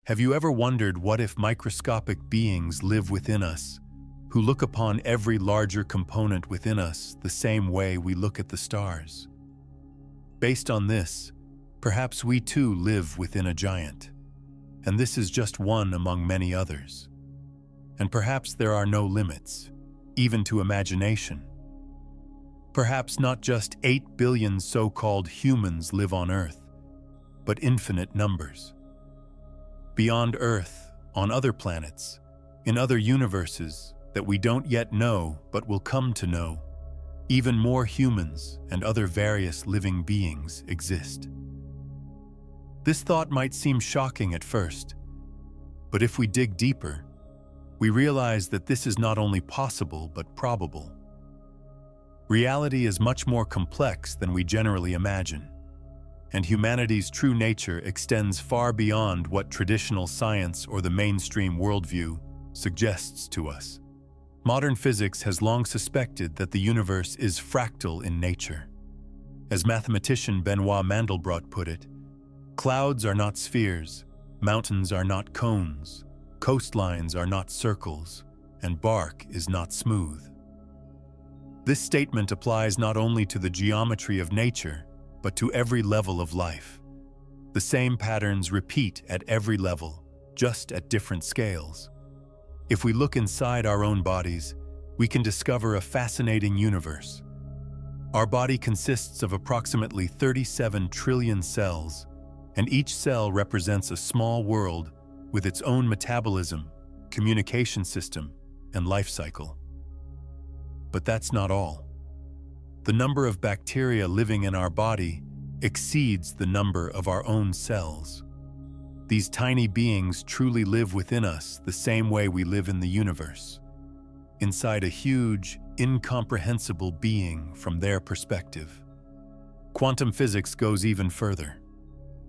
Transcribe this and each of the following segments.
Have you ever wondered what if microscopic beings live within us, who look upon every larger component within us the same way we look at the stars? Based on this, perhaps we too live within a giant, and this is just one among many others. And perhaps there are no limits, even to imagination. Perhaps not just 8 billion so-called humans live on Earth, but infinite numbers. Beyond Earth, on other planets, in other universes that we don't yet know but will come to know, even more humans and other various living beings exist. This thought might seem shocking at first, but if we dig deeper, we realize that this is not only possible but probable. Reality is much more complex than we generally imagine, and humanity's true nature extends far beyond what traditional science or the mainstream worldview suggests to us. Modern physics has long suspected that the universe is fractal in nature. As mathematician Benoit Mandelbrot put it, clouds are not spheres, mountains are not cones, coastlines are not circles, and bark is not smooth. This statement applies not only to the geometry of nature, but to every level of life. The same patterns repeat at every level, just at different scales. If we look inside our own bodies, we can discover a fascinating universe. Our body consists of approximately 37 trillion cells, and each cell represents a small world with its own metabolism, communication system, and life cycle. But that's not all. The number of bacteria living in our body exceeds the number of our own cells. These tiny beings truly live within us the same way we live in the universe, inside a huge, incomprehensible being from their perspective. Quantum physics goes even further.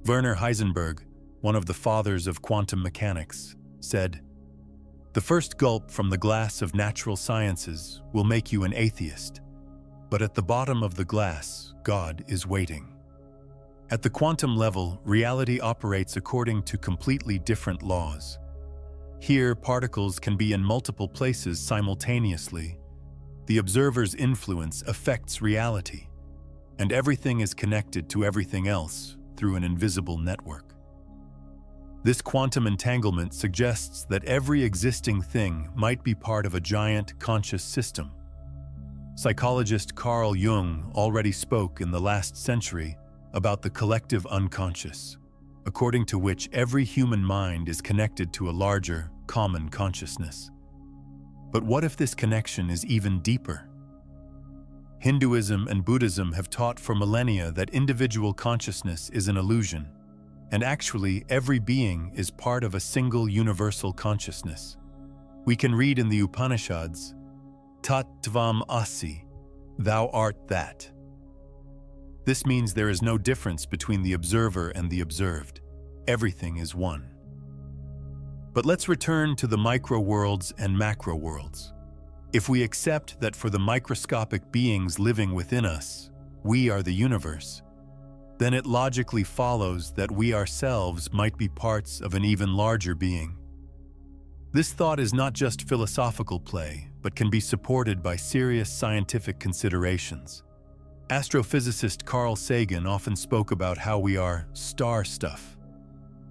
Werner Heisenberg, one of the fathers of quantum mechanics, said, "The first gulp from the glass of natural sciences will make you an atheist, but at the bottom of the glass, God is waiting." At the quantum level, reality operates according to completely different laws. Here, particles can be in multiple places simultaneously. The observer's influence affects reality, and everything is connected to everything else through an invisible network. This quantum entanglement suggests that every existing thing might be part of a giant conscious system. Psychologist Carl Jung already spoke in the last century about the collective unconscious, according to which every human mind is connected to a larger, common consciousness. But what if this connection is even deeper? Hinduism and Buddhism have taught for millennia that individual consciousness is an illusion, and actually every being is part of a single universal consciousness. We can read in the Upanishads, "Tat tvam asi," thou art that. This means there is no difference between the observer and the observed. Everything is one. But let's return to the micro-worlds and macro-worlds. If we accept that for the microscopic beings living within us, we are the universe, then it logically follows that we ourselves might be parts of an even larger being. This thought is not just philosophical play, but can be supported by serious scientific considerations. Astrophysicist Carl Sagan often spoke about how we are star stuff.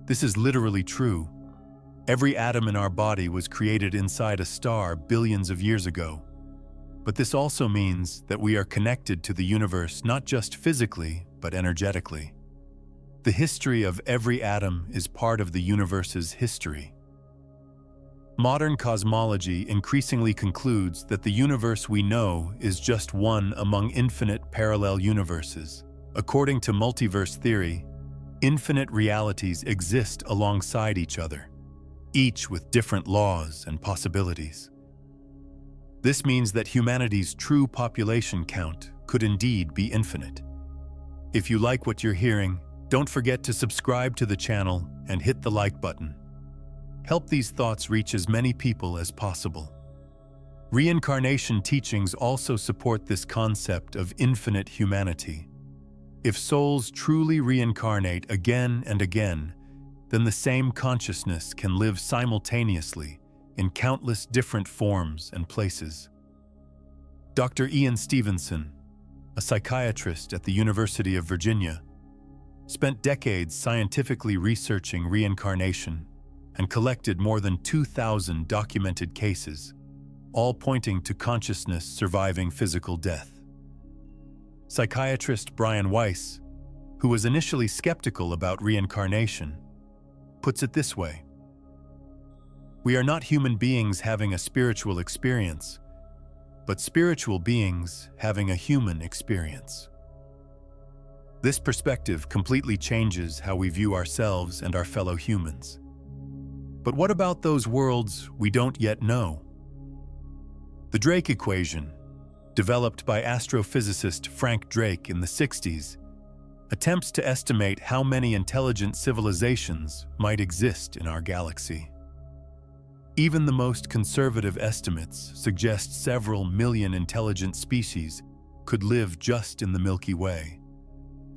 This is literally true. Every atom in our body was created inside a star billions of years ago. But this also means that we are connected to the universe not just physically, but energetically. The history of every atom is part of the universe's history. Modern cosmology increasingly concludes that the universe we know is just one among infinite parallel universes. According to multiverse theory, infinite realities exist alongside each other, each with different laws and possibilities. This means that humanity's true population count could indeed be infinite. If you like what you're hearing, don't forget to subscribe to the channel and hit the like button. Help these thoughts reach as many people as possible. Reincarnation teachings also support this concept of infinite humanity. If souls truly reincarnate again and again, then the same consciousness can live simultaneously in countless different forms and places. Dr. Ian Stevenson, a psychiatrist at the University of Virginia, spent decades scientifically researching reincarnation and collected more than 2,000 documented cases, all pointing to consciousness surviving physical death. Psychiatrist Brian Weiss, who was initially skeptical about reincarnation, puts it this way: "We are not human beings having a spiritual experience, but spiritual beings having a human experience." This perspective completely changes how we view ourselves and our fellow humans. But what about those worlds we don't yet know? The Drake equation, developed by astrophysicist Frank Drake in the 60s, attempts to estimate how many intelligent civilizations might exist in our galaxy. Even the most conservative estimates suggest several million intelligent species could live just in the Milky Way.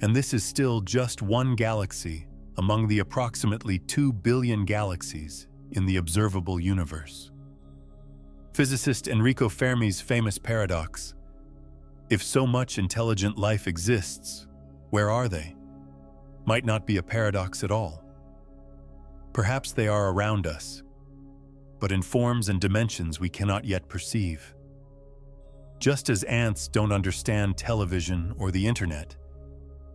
And this is still just one galaxy among the approximately 2 billion galaxies in the observable universe. Physicist Enrico Fermi's famous paradox, "If so much intelligent life exists, where are they?" might not be a paradox at all. Perhaps they are around us, but in forms and dimensions we cannot yet perceive. Just as ants don't understand television or the internet,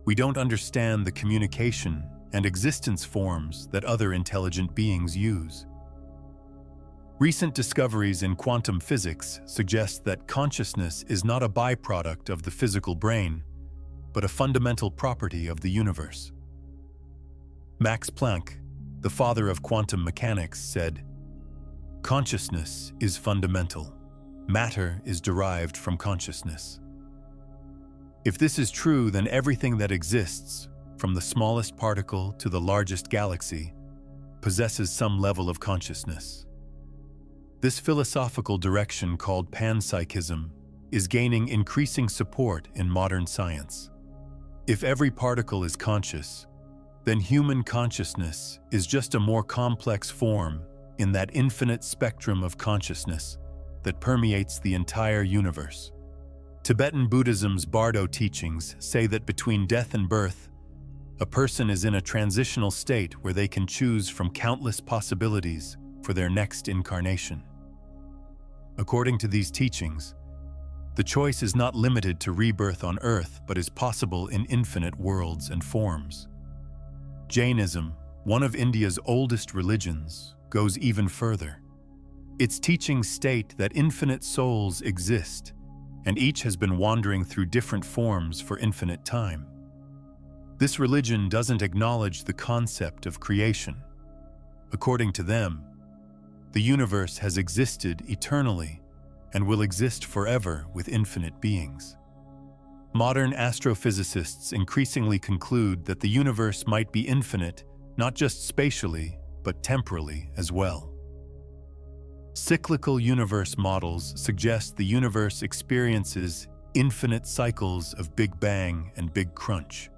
we don't understand the communication and existence forms that other intelligent beings use. Recent discoveries in quantum physics suggest that consciousness is not a byproduct of the physical brain, but a fundamental property of the universe. Max Planck, the father of quantum mechanics, said, "Consciousness is fundamental. Matter is derived from consciousness." If this is true, then everything that exists, from the smallest particle to the largest galaxy, possesses some level of consciousness. This philosophical direction, called panpsychism, is gaining increasing support in modern science. If every particle is conscious, then human consciousness is just a more complex form in that infinite spectrum of consciousness that permeates the entire universe. Tibetan Buddhism's Bardo teachings say that between death and birth, a person is in a transitional state where they can choose from countless possibilities for their next incarnation. According to these teachings, the choice is not limited to rebirth on Earth, but is possible in infinite worlds and forms. Jainism, one of India's oldest religions, goes even further. Its teachings state that infinite souls exist, and each has been wandering through different forms for infinite time. This religion doesn't acknowledge the concept of creation. According to them, the universe has existed eternally and will exist forever with infinite beings. Modern astrophysicists increasingly conclude that the universe might be infinite, not just spatially, but temporally as well. Cyclical universe models suggest the universe experiences infinite cycles of Big Bang and Big Crunch.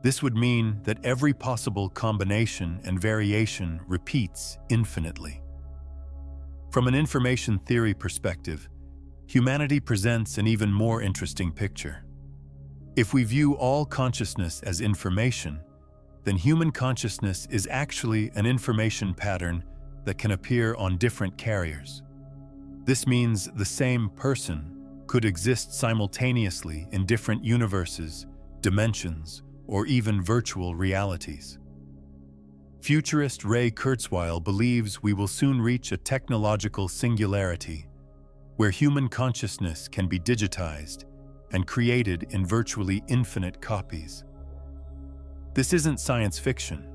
This would mean that every possible combination and variation repeats infinitely. From an information theory perspective, humanity presents an even more interesting picture. If we view all consciousness as information, then human consciousness is actually an information pattern that can appear on different carriers. This means the same person could exist simultaneously in different universes, dimensions, or even virtual realities. Futurist Ray Kurzweil believes we will soon reach a technological singularity where human consciousness can be digitized and created in virtually infinite copies. This isn't science fiction.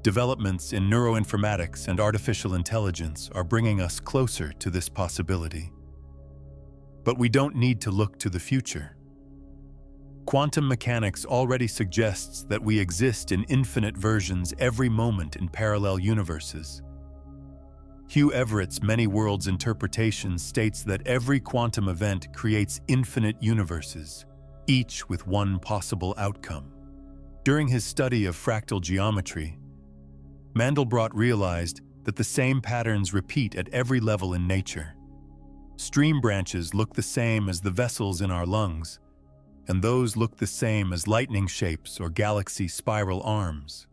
Developments in neuroinformatics and artificial intelligence are bringing us closer to this possibility. But we don't need to look to the future. Quantum mechanics already suggests that we exist in infinite versions every moment in parallel universes. Hugh Everett's many worlds interpretation states that every quantum event creates infinite universes, each with one possible outcome. During his study of fractal geometry, Mandelbrot realized that the same patterns repeat at every level in nature. Stream branches look the same as the vessels in our lungs, and those look the same as lightning shapes or galaxy spiral arms.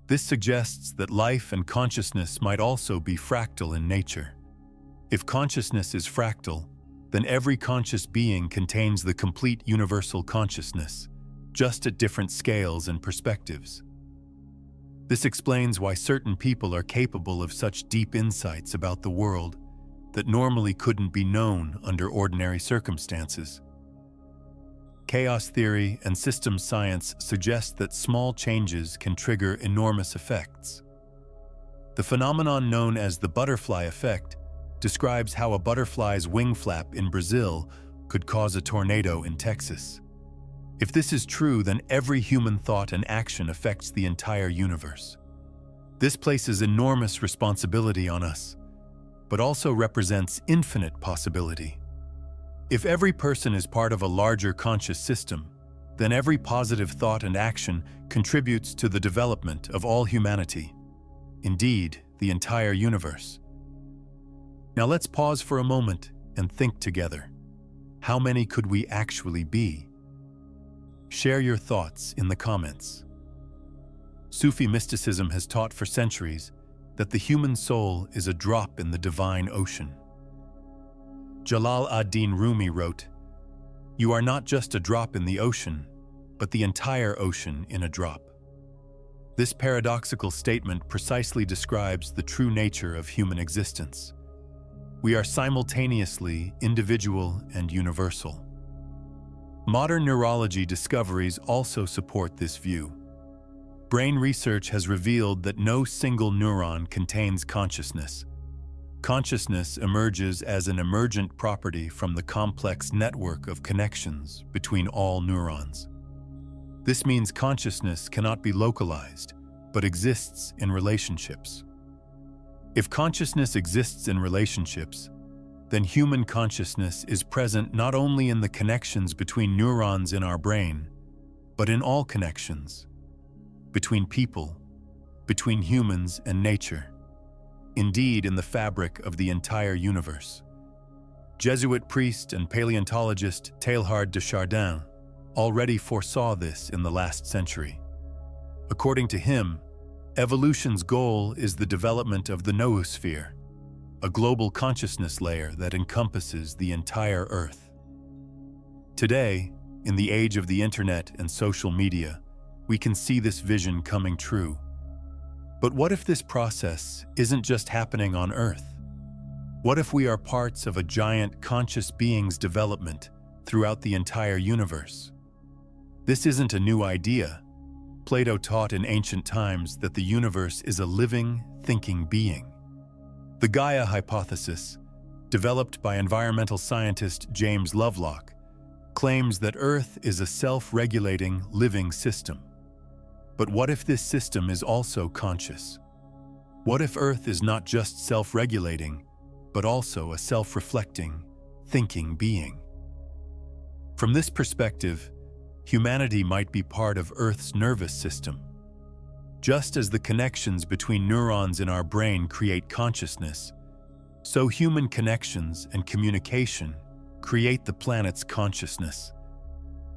This suggests that life and consciousness might also be fractal in nature. If consciousness is fractal, then every conscious being contains the complete universal consciousness, just at different scales and perspectives. This explains why certain people are capable of such deep insights about the world that normally couldn't be known under ordinary circumstances. Chaos theory and systems science suggest that small changes can trigger enormous effects. The phenomenon known as the butterfly effect describes how a butterfly's wing flap in Brazil could cause a tornado in Texas. If this is true, then every human thought and action affects the entire universe. This places enormous responsibility on us, but also represents infinite possibility. If every person is part of a larger conscious system, then every positive thought and action contributes to the development of all humanity, indeed, the entire universe. Now let's pause for a moment and think together. How many could we actually be? Share your thoughts in the comments. Sufi mysticism has taught for centuries that the human soul is a drop in the divine ocean. Jalal ad-Din Rumi wrote, "You are not just a drop in the ocean, but the entire ocean in a drop." This paradoxical statement precisely describes the true nature of human existence. We are simultaneously individual and universal. Modern neurology discoveries also support this view. Brain research has revealed that no single neuron contains consciousness. Consciousness emerges as an emergent property from the complex network of connections between all neurons. This means consciousness cannot be localized, but exists in relationships. If consciousness exists in relationships, then human consciousness is present not only in the connections between neurons in our brain, but in all connections, between people, between humans and nature, indeed in the fabric of the entire universe. Jesuit priest and paleontologist Teilhard de Chardin already foresaw this in the last century. According to him, evolution's goal is the development of the noosphere, a global consciousness layer that encompasses the entire Earth. Today, in the age of the internet and social media, we can see this vision coming true. But what if this process isn't just happening on Earth? What if we are parts of a giant conscious being's development throughout the entire universe? This isn't a new idea. Plato taught in ancient times that the universe is a living, thinking being. The Gaia hypothesis, developed by environmental scientist James Lovelock, claims that Earth is a self-regulating, living system. But what if this system is also conscious? What if Earth is not just self-regulating, but also a self-reflecting, thinking being? From this perspective, humanity might be part of Earth's nervous system. Just as the connections between neurons in our brain create consciousness, so human connections and communication create the planet's consciousness.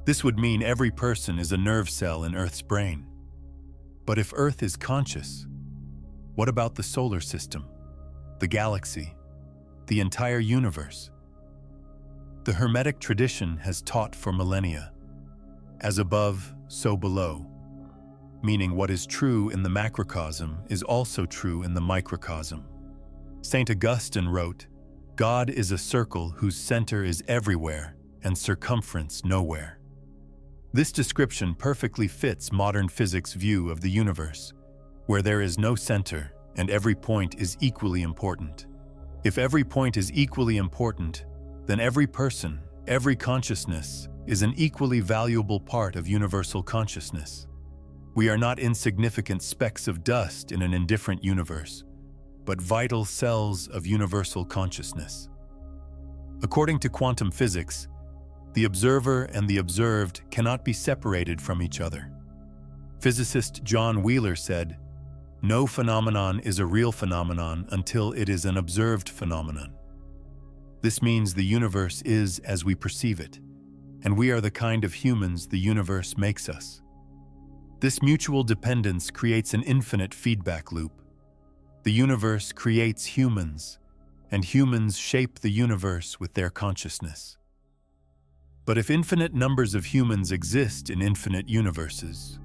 This would mean every person is a nerve cell in Earth's brain. But if Earth is conscious, what about the solar system, the galaxy, the entire universe? The Hermetic tradition has taught for millennia, as above, so below, meaning what is true in the macrocosm is also true in the microcosm. Saint Augustine wrote, "God is a circle whose center is everywhere and circumference nowhere." This description perfectly fits modern physics' view of the universe, where there is no center and every point is equally important. If every point is equally important, then every person, every consciousness, is an equally valuable part of universal consciousness. We are not insignificant specks of dust in an indifferent universe, but vital cells of universal consciousness. According to quantum physics, the observer and the observed cannot be separated from each other. Physicist John Wheeler said, No phenomenon is a real phenomenon until it is an observed phenomenon. This means the universe is as we perceive it, and we are the kind of humans the universe makes us. This mutual dependence creates an infinite feedback loop. The universe creates humans, and humans shape the universe with their consciousness. But if infinite numbers of humans exist in infinite universes,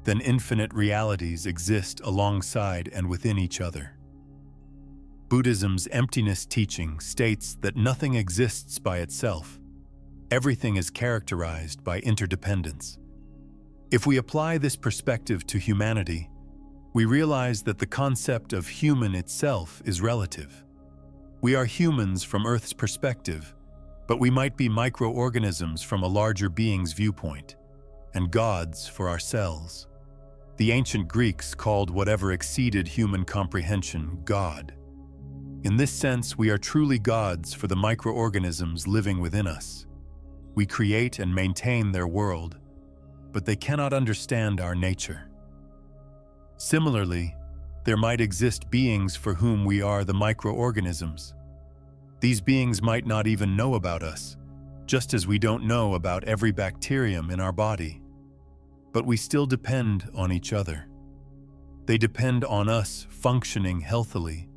then infinite realities exist alongside and within each other. Buddhism's emptiness teaching states that nothing exists by itself. Everything is characterized by interdependence. If we apply this perspective to humanity, we realize that the concept of human itself is relative. We are humans from Earth's perspective, but we might be microorganisms from a larger being's viewpoint, and gods for ourselves. The ancient Greeks called whatever exceeded human comprehension God. In this sense, we are truly gods for the microorganisms living within us. We create and maintain their world, but they cannot understand our nature. Similarly, there might exist beings for whom we are the microorganisms. These beings might not even know about us, just as we don't know about every bacterium in our body. But we still depend on each other. They depend on us functioning healthily,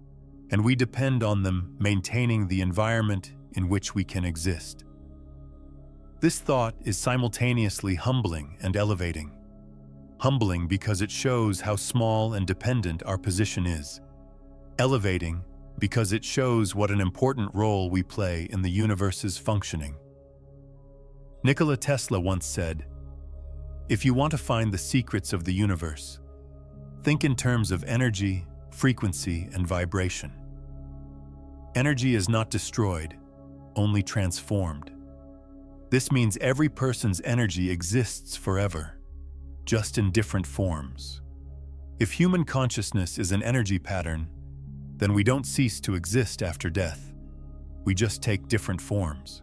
and we depend on them maintaining the environment in which we can exist. This thought is simultaneously humbling and elevating. Humbling because it shows how small and dependent our position is. Elevating because it shows what an important role we play in the universe's functioning. Nikola Tesla once said, "If you want to find the secrets of the universe, think in terms of energy, frequency, and vibration." Energy is not destroyed, only transformed. This means every person's energy exists forever, just in different forms. If human consciousness is an energy pattern, then we don't cease to exist after death. We just take different forms.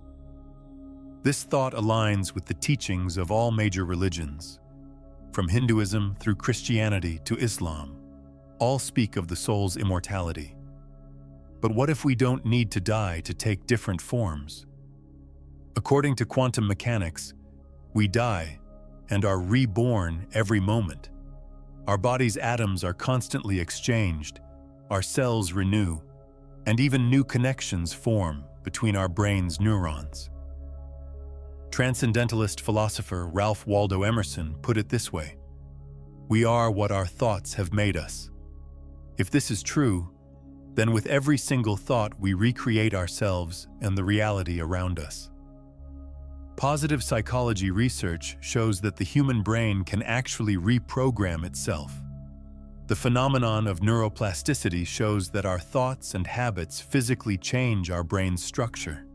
This thought aligns with the teachings of all major religions. From Hinduism through Christianity to Islam, all speak of the soul's immortality. But what if we don't need to die to take different forms? According to quantum mechanics, we die and are reborn every moment. Our body's atoms are constantly exchanged, our cells renew, and even new connections form between our brain's neurons. Transcendentalist philosopher Ralph Waldo Emerson put it this way: "We are what our thoughts have made us." If this is true, then with every single thought we recreate ourselves and the reality around us. Positive psychology research shows that the human brain can actually reprogram itself. The phenomenon of neuroplasticity shows that our thoughts and habits physically change our brain's structure.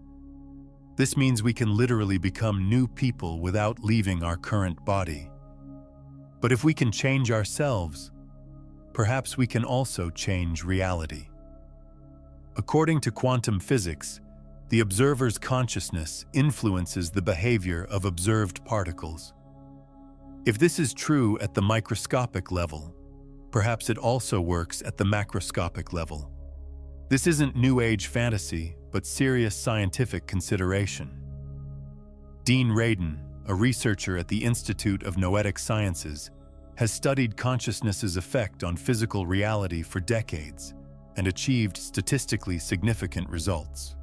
This means we can literally become new people without leaving our current body. But if we can change ourselves, perhaps we can also change reality. According to quantum physics, the observer's consciousness influences the behavior of observed particles. If this is true at the microscopic level, perhaps it also works at the macroscopic level. This isn't New Age fantasy, but serious scientific consideration. Dean Radin, a researcher at the Institute of Noetic Sciences, has studied consciousness's effect on physical reality for decades and achieved statistically significant results.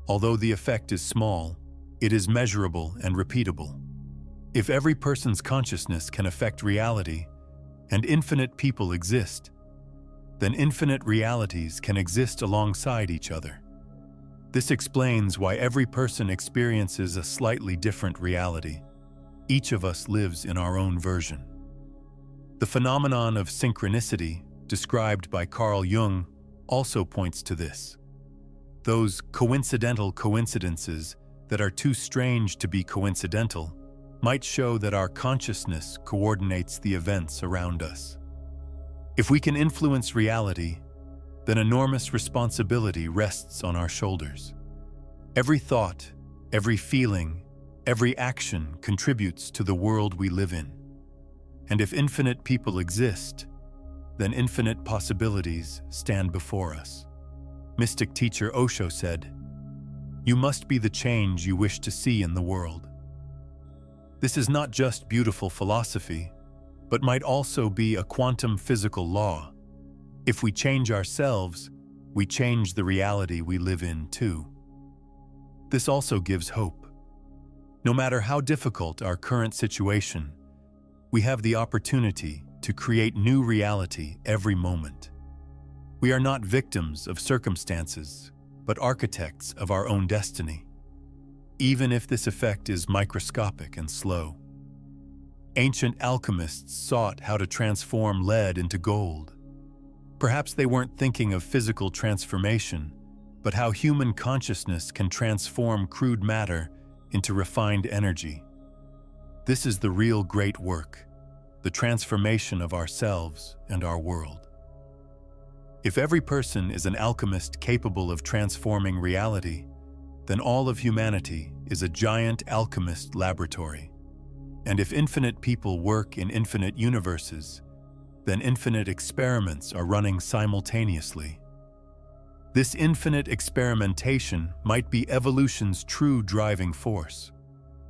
Although the effect is small, it is measurable and repeatable. If every person's consciousness can affect reality, and infinite people exist, then infinite realities can exist alongside each other. This explains why every person experiences a slightly different reality. Each of us lives in our own version. The phenomenon of synchronicity, described by Carl Jung, also points to this. Those coincidental coincidences that are too strange to be coincidental might show that our consciousness coordinates the events around us. If we can influence reality, then enormous responsibility rests on our shoulders. Every thought, every feeling, every action contributes to the world we live in. And if infinite people exist, then infinite possibilities stand before us. Mystic teacher Osho said, "You must be the change you wish to see in the world." This is not just beautiful philosophy, but might also be a quantum physical law. If we change ourselves, we change the reality we live in too. This also gives hope. No matter how difficult our current situation, we have the opportunity to create new reality every moment. We are not victims of circumstances, but architects of our own destiny, even if this effect is microscopic and slow. Ancient alchemists sought how to transform lead into gold. Perhaps they weren't thinking of physical transformation, but how human consciousness can transform crude matter into refined energy. This is the real great work, the transformation of ourselves and our world. If every person is an alchemist capable of transforming reality, then all of humanity is a giant alchemist laboratory. And if infinite people work in infinite universes, then infinite experiments are running simultaneously. This infinite experimentation might be evolution's true driving force,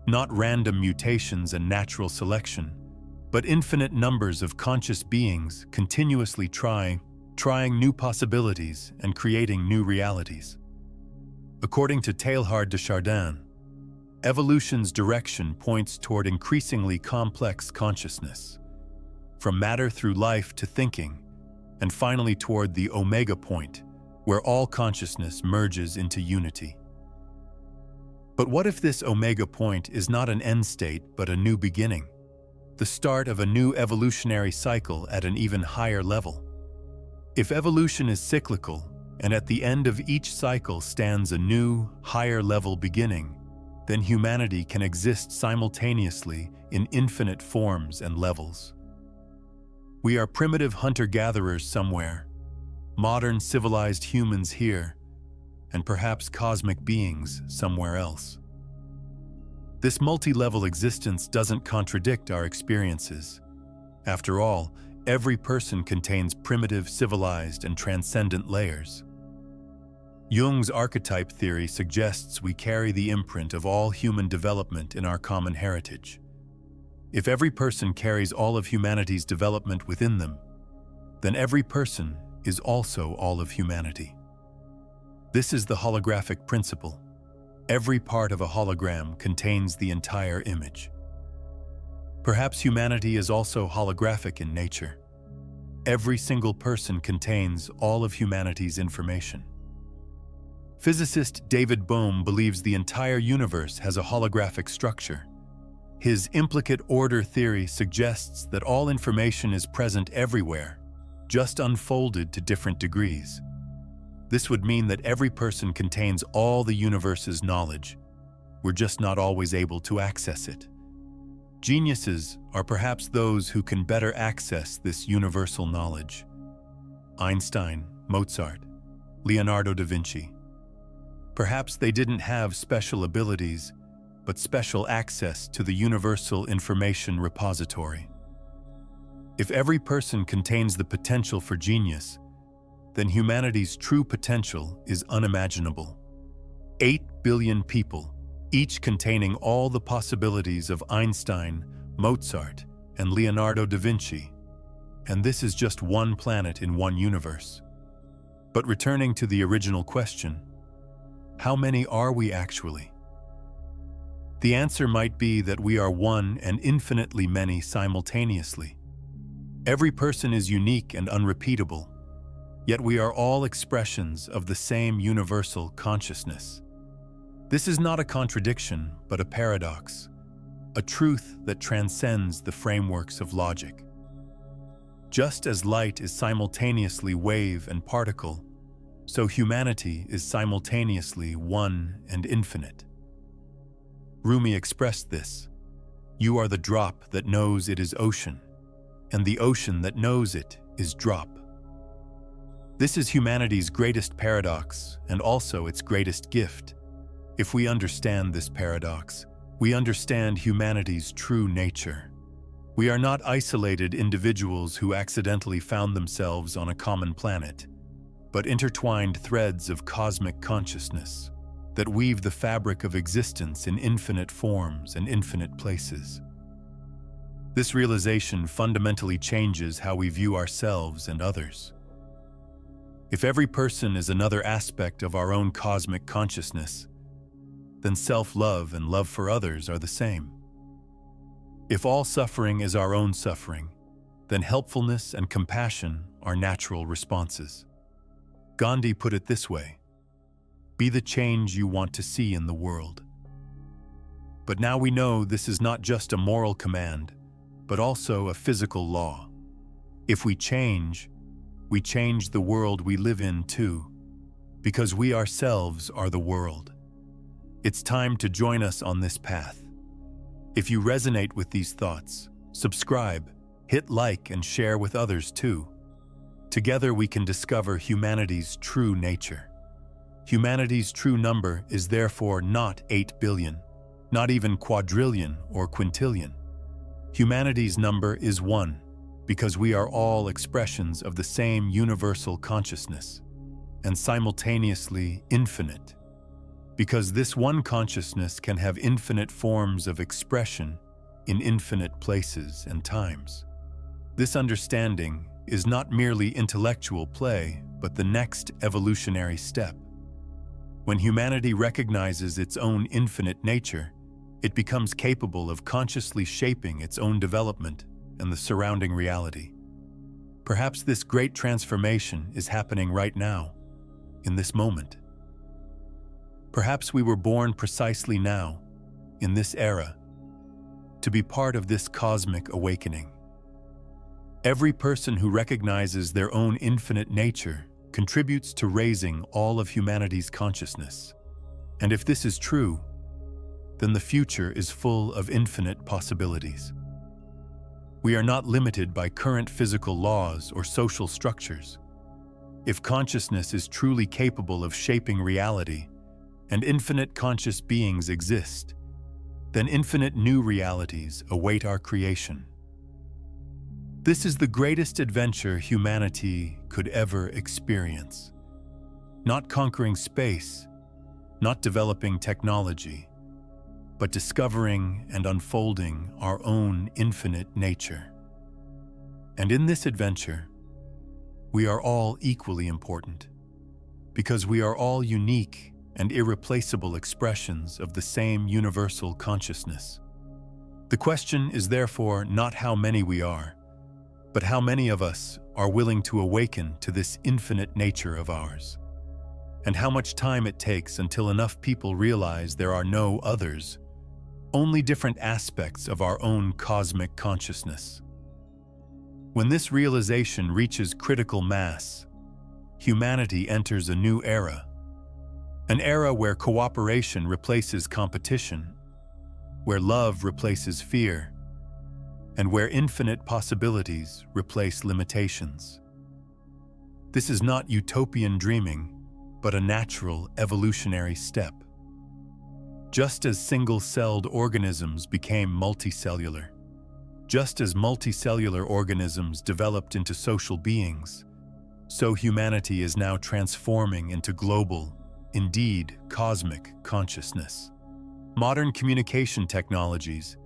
not random mutations and natural selection, but infinite numbers of conscious beings continuously trying new possibilities and creating new realities. According to Teilhard de Chardin, evolution's direction points toward increasingly complex consciousness, from matter through life to thinking, and finally toward the omega point, where all consciousness merges into unity. But what if this omega point is not an end state but a new beginning, the start of a new evolutionary cycle at an even higher level? If evolution is cyclical, and at the end of each cycle stands a new, higher-level beginning, then humanity can exist simultaneously in infinite forms and levels. We are primitive hunter-gatherers somewhere, modern civilized humans here, and perhaps cosmic beings somewhere else. This multi-level existence doesn't contradict our experiences. After all, every person contains primitive, civilized, and transcendent layers. Jung's archetype theory suggests we carry the imprint of all human development in our common heritage. If every person carries all of humanity's development within them, then every person is also all of humanity. This is the holographic principle. Every part of a hologram contains the entire image. Perhaps humanity is also holographic in nature. Every single person contains all of humanity's information. Physicist David Bohm believes the entire universe has a holographic structure. His implicate order theory suggests that all information is present everywhere, just unfolded to different degrees. This would mean that every person contains all the universe's knowledge. We're just not always able to access it. Geniuses are perhaps those who can better access this universal knowledge. Einstein, Mozart, Leonardo da Vinci. Perhaps they didn't have special abilities, but special access to the universal information repository. If every person contains the potential for genius, then humanity's true potential is unimaginable. 8 billion people, each containing all the possibilities of Einstein, Mozart, and Leonardo da Vinci. And this is just one planet in one universe. But returning to the original question, how many are we actually? The answer might be that we are one and infinitely many simultaneously. Every person is unique and unrepeatable, yet we are all expressions of the same universal consciousness. This is not a contradiction, but a paradox, a truth that transcends the frameworks of logic. Just as light is simultaneously wave and particle, so humanity is simultaneously one and infinite. Rumi expressed this: "You are the drop that knows it is ocean, and the ocean that knows it is drop." This is humanity's greatest paradox and also its greatest gift. If we understand this paradox, we understand humanity's true nature. We are not isolated individuals who accidentally found themselves on a common planet, but intertwined threads of cosmic consciousness that weave the fabric of existence in infinite forms and infinite places. This realization fundamentally changes how we view ourselves and others. If every person is another aspect of our own cosmic consciousness, then self-love and love for others are the same. If all suffering is our own suffering, then helpfulness and compassion are natural responses. Gandhi put it this way: be the change you want to see in the world. But now we know this is not just a moral command, but also a physical law. If we change the world we live in too, because we ourselves are the world. It's time to join us on this path. If you resonate with these thoughts, subscribe, hit like, and share with others too. Together we can discover humanity's true nature. Humanity's true number is therefore not 8 billion, not even quadrillion or quintillion. Humanity's number is 1, because we are all expressions of the same universal consciousness, and simultaneously infinite, because this one consciousness can have infinite forms of expression in infinite places and times. This understanding is not merely intellectual play, but the next evolutionary step. When humanity recognizes its own infinite nature, it becomes capable of consciously shaping its own development and the surrounding reality. Perhaps this great transformation is happening right now, in this moment. Perhaps we were born precisely now, in this era, to be part of this cosmic awakening. Every person who recognizes their own infinite nature contributes to raising all of humanity's consciousness. And if this is true, then the future is full of infinite possibilities. We are not limited by current physical laws or social structures. If consciousness is truly capable of shaping reality, and infinite conscious beings exist, then infinite new realities await our creation. This is the greatest adventure humanity could ever experience. Not conquering space, not developing technology, but discovering and unfolding our own infinite nature. And in this adventure, we are all equally important, because we are all unique and irreplaceable expressions of the same universal consciousness. The question is therefore not how many we are, but how many of us are willing to awaken to this infinite nature of ours, and how much time it takes until enough people realize there are no others, only different aspects of our own cosmic consciousness. When this realization reaches critical mass, humanity enters a new era, an era where cooperation replaces competition, where love replaces fear, and where infinite possibilities replace limitations. This is not utopian dreaming, but a natural evolutionary step. Just as single-celled organisms became multicellular, just as multicellular organisms developed into social beings, so humanity is now transforming into global, indeed cosmic consciousness. Modern communication technologies,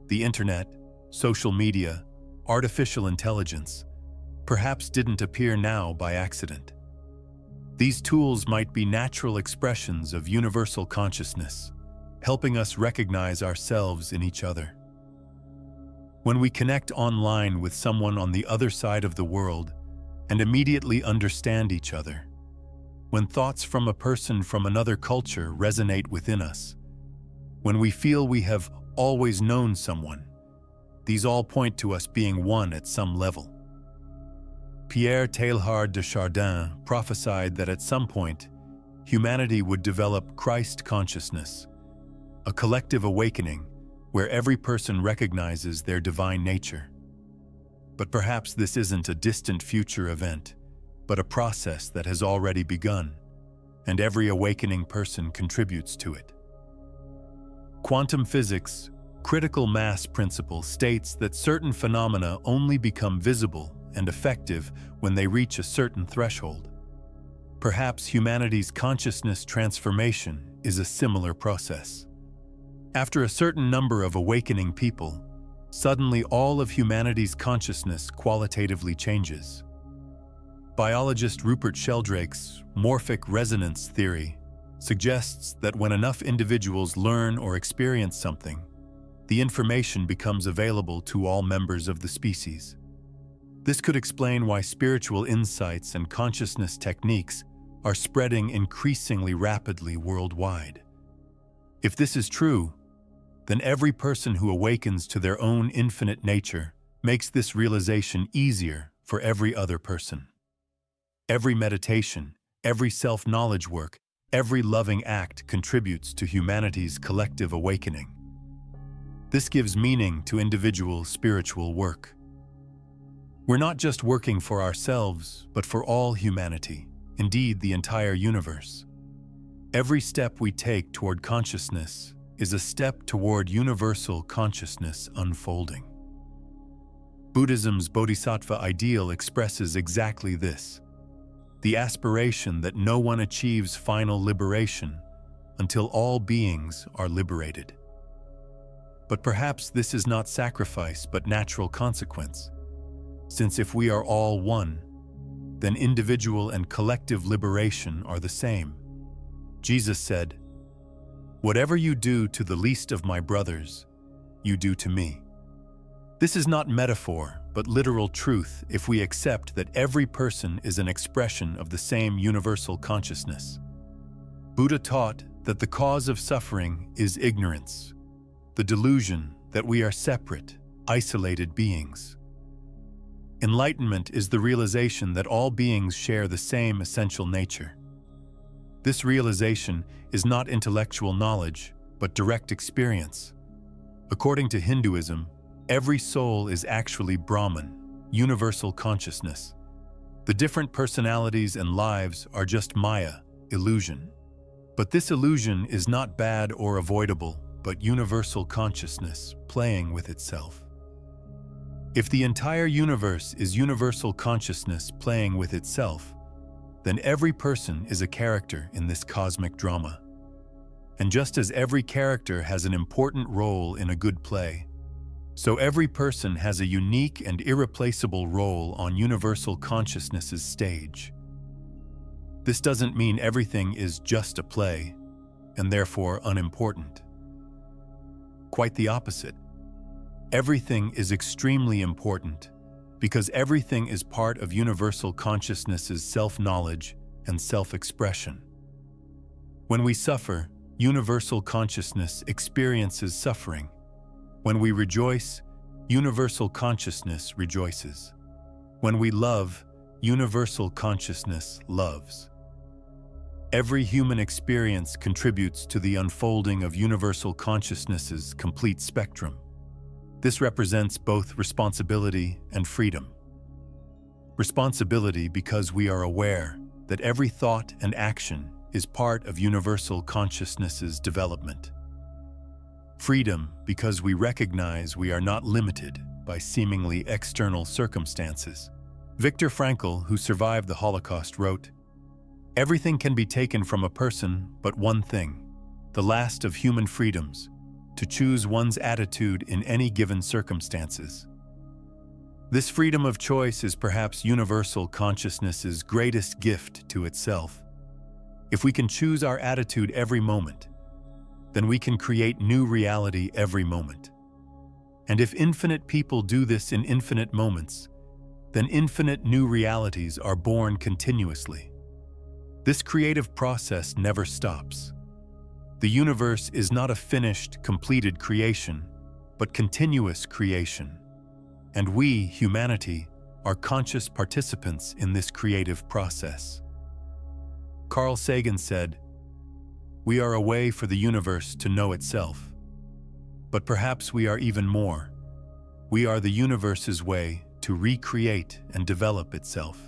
the internet, social media, artificial intelligence, perhaps didn't appear now by accident. These tools might be natural expressions of universal consciousness, helping us recognize ourselves in each other. When we connect online with someone on the other side of the world and immediately understand each other, when thoughts from a person from another culture resonate within us, when we feel we have always known someone, these all point to us being one at some level. Pierre Teilhard de Chardin prophesied that at some point, humanity would develop Christ consciousness, a collective awakening where every person recognizes their divine nature. But perhaps this isn't a distant future event, but a process that has already begun, and every awakening person contributes to it. Quantum physics, critical mass principle states that certain phenomena only become visible and effective when they reach a certain threshold. Perhaps humanity's consciousness transformation is a similar process. After a certain number of awakening people, suddenly all of humanity's consciousness qualitatively changes. Biologist Rupert Sheldrake's morphic resonance theory suggests that when enough individuals learn or experience something, the information becomes available to all members of the species. This could explain why spiritual insights and consciousness techniques are spreading increasingly rapidly worldwide. If this is true, then every person who awakens to their own infinite nature makes this realization easier for every other person. Every meditation, every self-knowledge work, every loving act contributes to humanity's collective awakening. This gives meaning to individual spiritual work. We're not just working for ourselves, but for all humanity, indeed the entire universe. Every step we take toward consciousness is a step toward universal consciousness unfolding. Buddhism's bodhisattva ideal expresses exactly this: the aspiration that no one achieves final liberation until all beings are liberated. But perhaps this is not sacrifice but natural consequence, since if we are all one, then individual and collective liberation are the same. Jesus said, "Whatever you do to the least of my brothers, you do to me." This is not metaphor, but literal truth if we accept that every person is an expression of the same universal consciousness. Buddha taught that the cause of suffering is ignorance, the delusion that we are separate, isolated beings. Enlightenment is the realization that all beings share the same essential nature. This realization is not intellectual knowledge, but direct experience. According to Hinduism, every soul is actually Brahman, universal consciousness. The different personalities and lives are just Maya, illusion. But this illusion is not bad or avoidable, but universal consciousness playing with itself. If the entire universe is universal consciousness playing with itself, then every person is a character in this cosmic drama. And just as every character has an important role in a good play, so every person has a unique and irreplaceable role on universal consciousness's stage. This doesn't mean everything is just a play, and therefore unimportant. Quite the opposite. Everything is extremely important, because everything is part of universal consciousness's self-knowledge and self-expression. When we suffer, universal consciousness experiences suffering. When we rejoice, universal consciousness rejoices. When we love, universal consciousness loves. Every human experience contributes to the unfolding of universal consciousness's complete spectrum. This represents both responsibility and freedom. Responsibility because we are aware that every thought and action is part of universal consciousness's development. Freedom because we recognize we are not limited by seemingly external circumstances. Viktor Frankl, who survived the Holocaust, wrote, "Everything can be taken from a person but one thing, the last of human freedoms, to choose one's attitude in any given circumstances." This freedom of choice is perhaps universal consciousness's greatest gift to itself. If we can choose our attitude every moment, then we can create new reality every moment. And if infinite people do this in infinite moments, then infinite new realities are born continuously. This creative process never stops. The universe is not a finished, completed creation, but continuous creation. And we, humanity, are conscious participants in this creative process. Carl Sagan said, "We are a way for the universe to know itself. But perhaps we are even more. We are the universe's way to recreate and develop itself."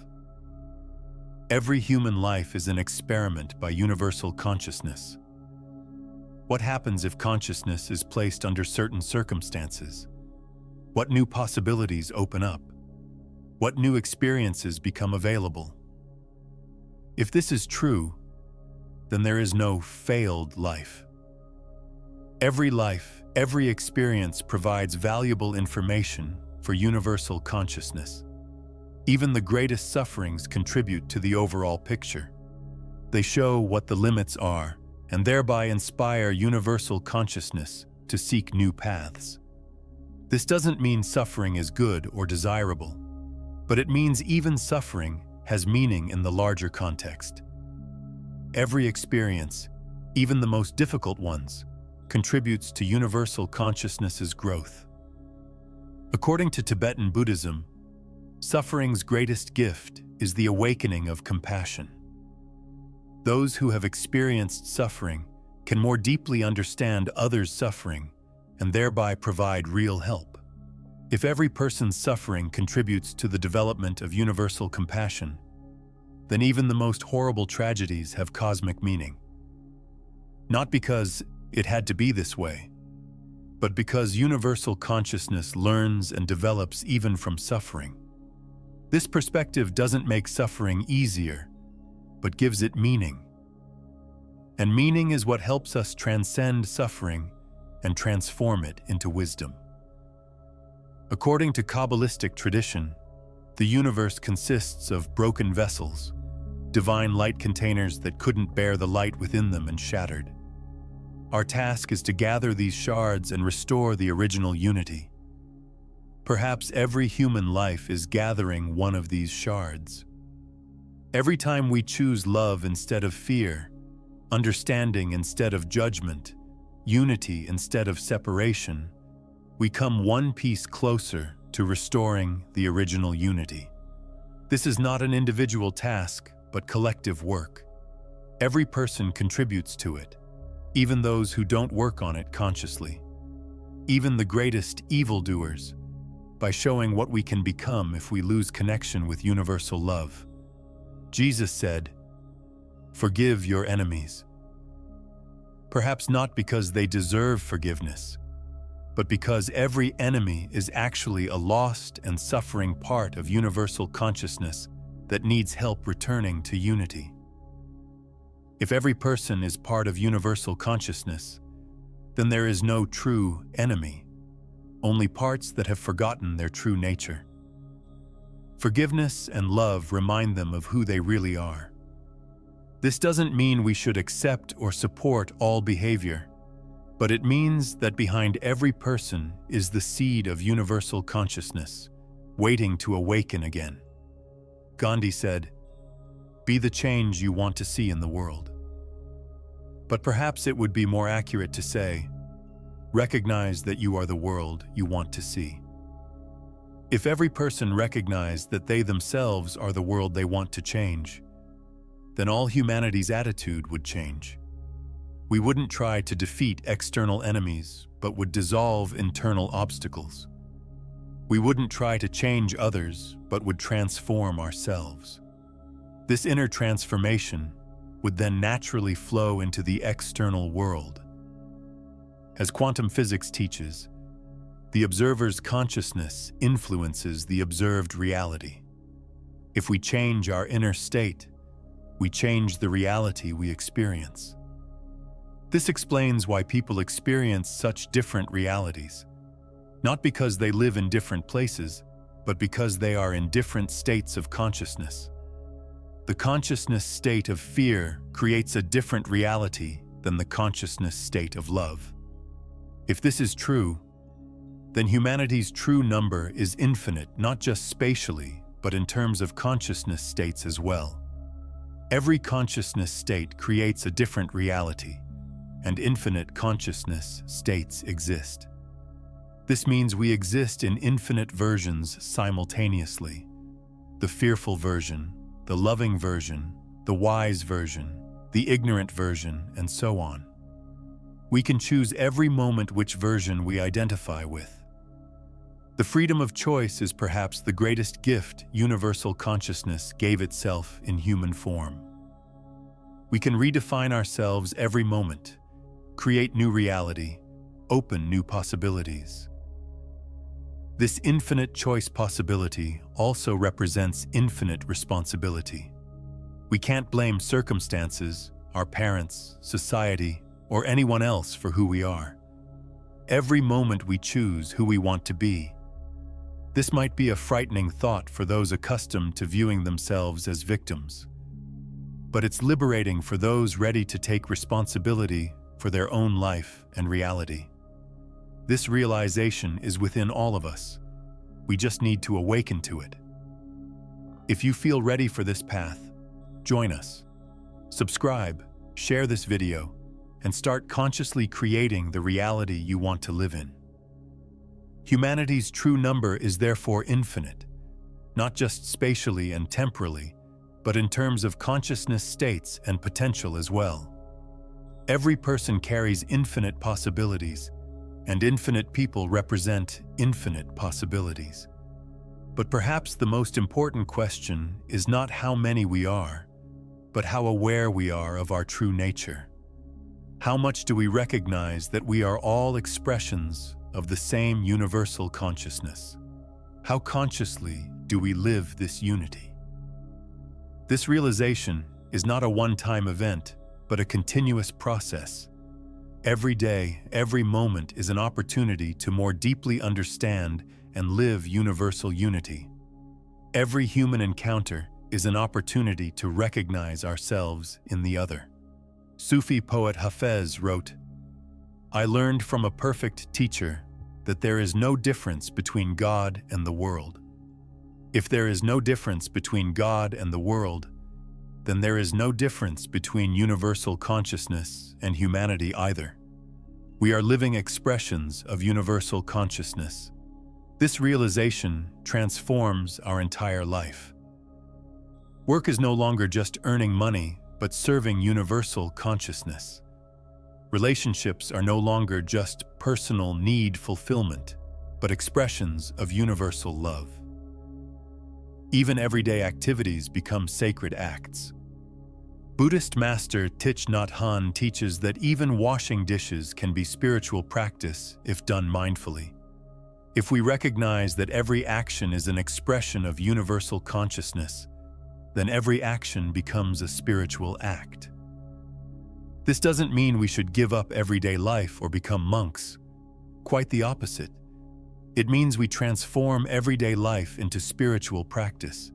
Every human life is an experiment by universal consciousness. What happens if consciousness is placed under certain circumstances? What new possibilities open up? What new experiences become available? If this is true, then there is no failed life. Every life, every experience provides valuable information for universal consciousness. Even the greatest sufferings contribute to the overall picture. They show what the limits are and thereby inspire universal consciousness to seek new paths. This doesn't mean suffering is good or desirable, but it means even suffering has meaning in the larger context. Every experience, even the most difficult ones, contributes to universal consciousness's growth. According to Tibetan Buddhism, suffering's greatest gift is the awakening of compassion. Those who have experienced suffering can more deeply understand others' suffering and thereby provide real help. If every person's suffering contributes to the development of universal compassion, then even the most horrible tragedies have cosmic meaning. Not because it had to be this way, but because universal consciousness learns and develops even from suffering. This perspective doesn't make suffering easier, but gives it meaning. And meaning is what helps us transcend suffering and transform it into wisdom. According to Kabbalistic tradition, the universe consists of broken vessels, divine light containers that couldn't bear the light within them and shattered. Our task is to gather these shards and restore the original unity. Perhaps every human life is gathering one of these shards. Every time we choose love instead of fear, understanding instead of judgment, unity instead of separation, we come one piece closer to restoring the original unity. This is not an individual task, but collective work. Every person contributes to it, even those who don't work on it consciously. Even the greatest evildoers, by showing what we can become if we lose connection with universal love. Jesus said, "Forgive your enemies." Perhaps not because they deserve forgiveness, but because every enemy is actually a lost and suffering part of universal consciousness that needs help returning to unity. If every person is part of universal consciousness, then there is no true enemy, only parts that have forgotten their true nature. Forgiveness and love remind them of who they really are. This doesn't mean we should accept or support all behavior, but it means that behind every person is the seed of universal consciousness, waiting to awaken again. Gandhi said, "Be the change you want to see in the world." But perhaps it would be more accurate to say, recognize that you are the world you want to see. If every person recognized that they themselves are the world they want to change, then all humanity's attitude would change. We wouldn't try to defeat external enemies, but would dissolve internal obstacles. We wouldn't try to change others, but would transform ourselves. This inner transformation would then naturally flow into the external world. As quantum physics teaches, the observer's consciousness influences the observed reality. If we change our inner state, we change the reality we experience. This explains why people experience such different realities, not because they live in different places, but because they are in different states of consciousness. The consciousness state of fear creates a different reality than the consciousness state of love. If this is true, then humanity's true number is infinite, not just spatially, but in terms of consciousness states as well. Every consciousness state creates a different reality, and infinite consciousness states exist. This means we exist in infinite versions simultaneously: the fearful version, the loving version, the wise version, the ignorant version, and so on. We can choose every moment which version we identify with. The freedom of choice is perhaps the greatest gift universal consciousness gave itself in human form. We can redefine ourselves every moment, create new reality, open new possibilities. This infinite choice possibility also represents infinite responsibility. We can't blame circumstances, our parents, society, or anyone else for who we are. Every moment we choose who we want to be. This might be a frightening thought for those accustomed to viewing themselves as victims. But it's liberating for those ready to take responsibility for their own life and reality. This realization is within all of us. We just need to awaken to it. If you feel ready for this path, join us. Subscribe, share this video, and start consciously creating the reality you want to live in. Humanity's true number is therefore infinite, not just spatially and temporally, but in terms of consciousness states and potential as well. Every person carries infinite possibilities, and infinite people represent infinite possibilities. But perhaps the most important question is not how many we are, but how aware we are of our true nature. How much do we recognize that we are all expressions of the same universal consciousness? How consciously do we live this unity? This realization is not a one-time event, but a continuous process. Every day, every moment is an opportunity to more deeply understand and live universal unity. Every human encounter is an opportunity to recognize ourselves in the other. Sufi poet Hafez wrote, "I learned from a perfect teacher that there is no difference between God and the world. If there is no difference between God and the world, then there is no difference between universal consciousness and humanity either. We are living expressions of universal consciousness. This realization transforms our entire life. Work is no longer just earning money, but serving universal consciousness. Relationships are no longer just personal need fulfillment, but expressions of universal love. Even everyday activities become sacred acts. Buddhist master Thich Nhat Hanh teaches that even washing dishes can be spiritual practice if done mindfully. If we recognize that every action is an expression of universal consciousness, then every action becomes a spiritual act. This doesn't mean we should give up everyday life or become monks. Quite the opposite. It means we transform everyday life into spiritual practice.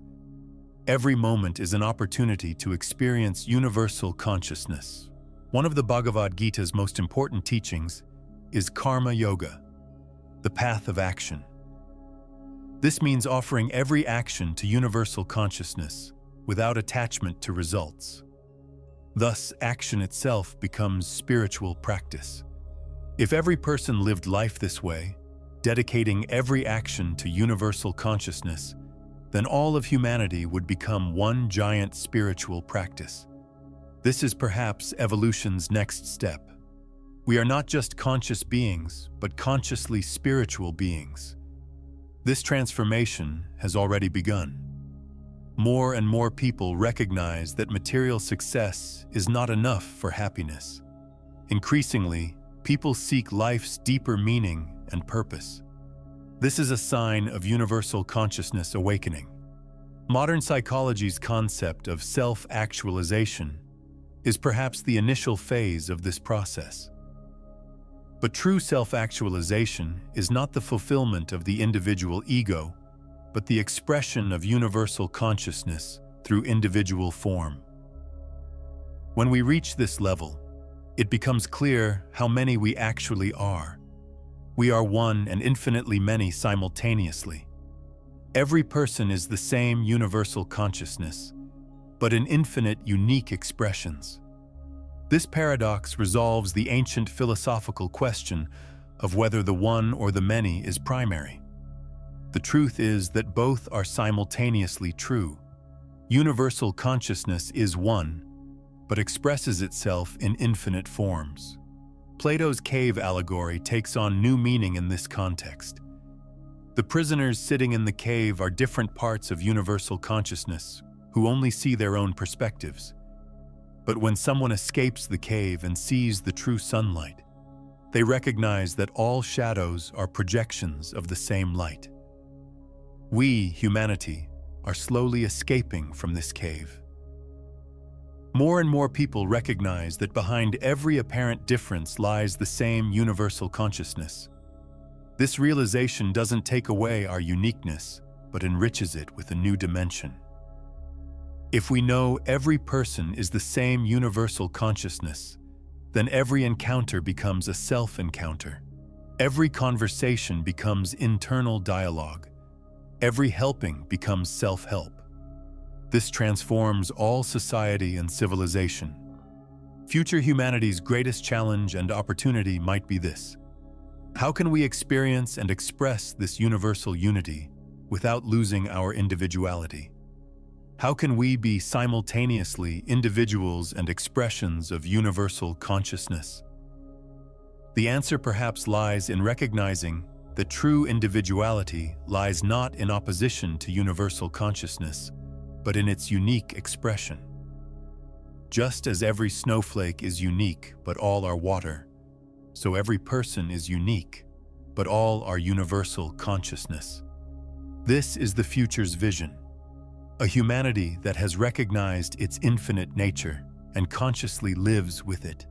Every moment is an opportunity to experience universal consciousness. One of the Bhagavad Gita's most important teachings is karma yoga, the path of action. This means offering every action to universal consciousness without attachment to results. Thus, action itself becomes spiritual practice. If every person lived life this way, dedicating every action to universal consciousness, then all of humanity would become one giant spiritual practice. This is perhaps evolution's next step. We are not just conscious beings, but consciously spiritual beings. This transformation has already begun. More and more people recognize that material success is not enough for happiness. Increasingly, people seek life's deeper meaning and purpose. This is a sign of universal consciousness awakening. Modern psychology's concept of self-actualization is perhaps the initial phase of this process. But true self-actualization is not the fulfillment of the individual ego, but the expression of universal consciousness through individual form. When we reach this level, it becomes clear how many we actually are. We are one and infinitely many simultaneously. Every person is the same universal consciousness, but in infinite, unique expressions. This paradox resolves the ancient philosophical question of whether the one or the many is primary. The truth is that both are simultaneously true. Universal consciousness is one, but expresses itself in infinite forms. Plato's cave allegory takes on new meaning in this context. The prisoners sitting in the cave are different parts of universal consciousness who only see their own perspectives. But when someone escapes the cave and sees the true sunlight, they recognize that all shadows are projections of the same light. We, humanity, are slowly escaping from this cave. More and more people recognize that behind every apparent difference lies the same universal consciousness. This realization doesn't take away our uniqueness, but enriches it with a new dimension. If we know every person is the same universal consciousness, then every encounter becomes a self-encounter. Every conversation becomes internal dialogue. Every helping becomes self-help. This transforms all society and civilization. Future humanity's greatest challenge and opportunity might be this: how can we experience and express this universal unity without losing our individuality? How can we be simultaneously individuals and expressions of universal consciousness? The answer perhaps lies in recognizing that true individuality lies not in opposition to universal consciousness, but in its unique expression. Just as every snowflake is unique, but all are water, so every person is unique, but all are universal consciousness. This is the future's vision. A humanity that has recognized its infinite nature and consciously lives with it.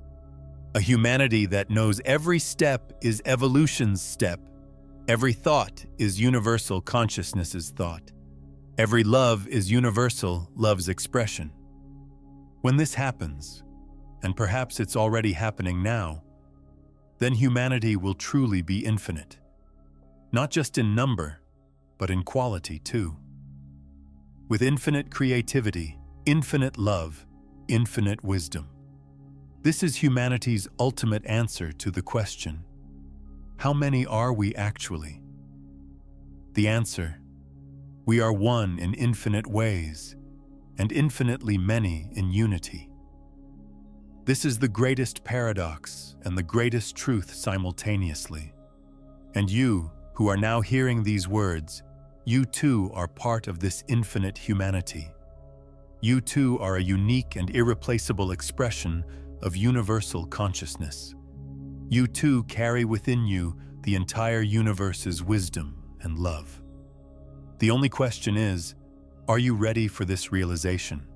A humanity that knows every step is evolution's step. Every thought is universal consciousness's thought. Every love is universal love's expression. When this happens, and perhaps it's already happening now, then humanity will truly be infinite. Not just in number, but in quality too. With infinite creativity, infinite love, infinite wisdom. This is humanity's ultimate answer to the question, how many are we actually? The answer, we are one in infinite ways, and infinitely many in unity. This is the greatest paradox and the greatest truth simultaneously. And you, who are now hearing these words, you too are part of this infinite humanity. You too are a unique and irreplaceable expression of universal consciousness. You too carry within you the entire universe's wisdom and love. The only question is, are you ready for this realization?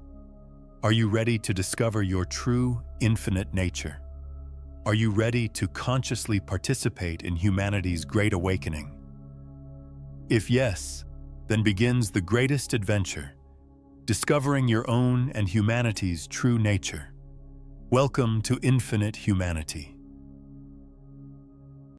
Are you ready to discover your true, infinite nature? Are you ready to consciously participate in humanity's great awakening? If yes, then begins the greatest adventure, discovering your own and humanity's true nature. Welcome to infinite humanity.